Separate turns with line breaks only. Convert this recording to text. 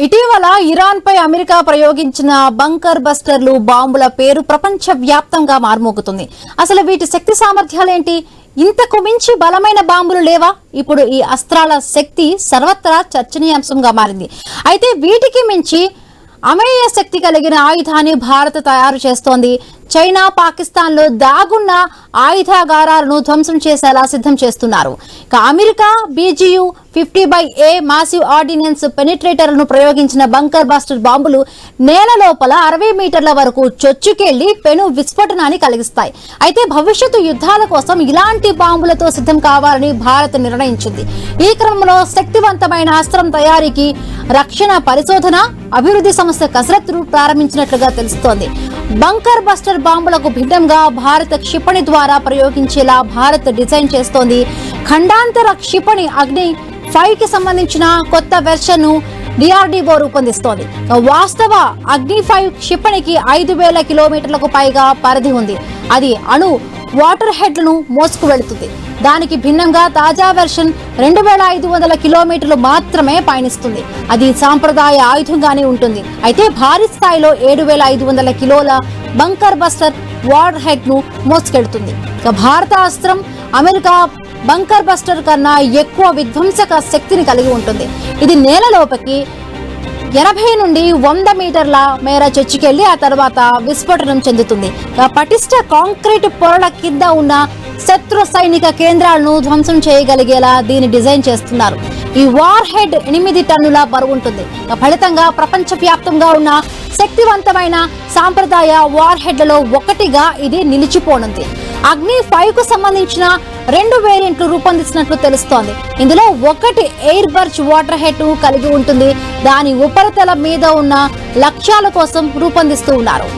ఇటీవల ఇరాన్ పై అమెరికా ప్రయోగించిన బంకర్ బస్టర్లు బాంబుల పేరు ప్రపంచ వ్యాప్తంగా మార్మోగుతుంది. అసలు వీటి శక్తి సామర్థ్యాలేంటి? ఇంతకు మించి బలమైన బాంబులు లేవా? ఇప్పుడు ఈ అస్త్రాల శక్తి సర్వత్రా చర్చనీయాంశంగా మారింది. అయితే వీటికి మించి అమేయ శక్తి కలిగిన ఆయుధాన్ని భారత్ తయారు చేస్తోంది. చైనా, పాకిస్తాన్ లో దాగున్న ఆయుధాగారాలను ధ్వంసం చేసేలా సిద్ధం చేస్తున్నారు. ఇక America BGU 50/A massive ordnance పెనిట్రేటర్లను ప్రయోగించిన బంకర్ బస్టర్ బాంబులు నేల లోపల 60 మీటర్ల వరకు చొచ్చుకెళ్లి పెను విస్ఫోటనాన్ని కలిగిస్తాయి. అయితే భవిష్యత్తు యుద్ధాల కోసం ఇలాంటి బాంబులతో సిద్ధం కావాలని భారత్ నిర్ణయించింది. ఈ క్రమంలో శక్తివంతమైన అస్త్రం తయారీకి రక్షణ పరిశోధన అభివృద్ధి సంస్థ కసరత్తును ప్రారంభించినట్లుగా తెలుస్తోంది. బంకర్ బస్టర్ బాంబులకు భిన్నంగా భారత క్షిపణి ద్వారా ప్రయోగించేలా భారత్ డిజైన్ చేస్తోంది. ఖండాంతర క్షిపణి అగ్ని 5 కి సంబంధించిన కొత్త వెర్షన్ ను DRDO రూపొందిస్తోంది. వాస్తవ అగ్ని 5 క్షిపణికి 5000 కిలోమీటర్లకు పైగా పరిధి ఉంది. అది అణు వాటర్ హెడ్లను మోసుకు వెళుతుంది. దానికి భిన్నంగా తాజా వెర్షన్ 2500 కిలోమీటర్లు మాత్రమే పయనిస్తుంది. అది సాంప్రదాయ ఆయుధంగానే ఉంటుంది. అయితే భారీ స్థాయిలో 7500 కిలోల బంకర్ బస్టర్ వార్ హెడ్ ను మోసుకెళ్తుంది. భారత అస్త్రం అమెరికా బంకర్ బస్టర్ కన్నా ఎక్కువ విధ్వంసక శక్తిని కలిగి ఉంటుంది. ఇది నేలలోపకి 80 నుండి 100 మీటర్ల మేర చొచ్చుకెళ్లి ఆ తర్వాత విస్ఫోటనం చెందుతుంది. పటిష్ట కాంక్రీట్ పొరల కింద ఉన్న శత్రు సైనిక కేంద్రాలను ధ్వంసం చేయగలిగేలా దీన్ని డిజైన్ చేస్తున్నారు. ఈ వార్ హెడ్ 8 టన్నుల బరువుంటుంది. ఫలితంగా ప్రపంచ వ్యాప్తంగా ఉన్న శక్తివంతమైన సాంప్రదాయ వార్ హెడ్లలో ఒకటిగా ఇది నిలిచిపోనుంది. అగ్ని 5 కు సంబంధించిన 2 వేరియంట్లు రూపొందించినట్లు తెలుస్తోంది. ఇందులో ఒకటి ఎయిర్ బర్చ్ వాటర్ హెడ్ కలిగి ఉంటుంది. దాని ఉపరితలం మీద ఉన్న లక్ష్యాల కోసం రూపొందిస్తూ ఉన్నారు.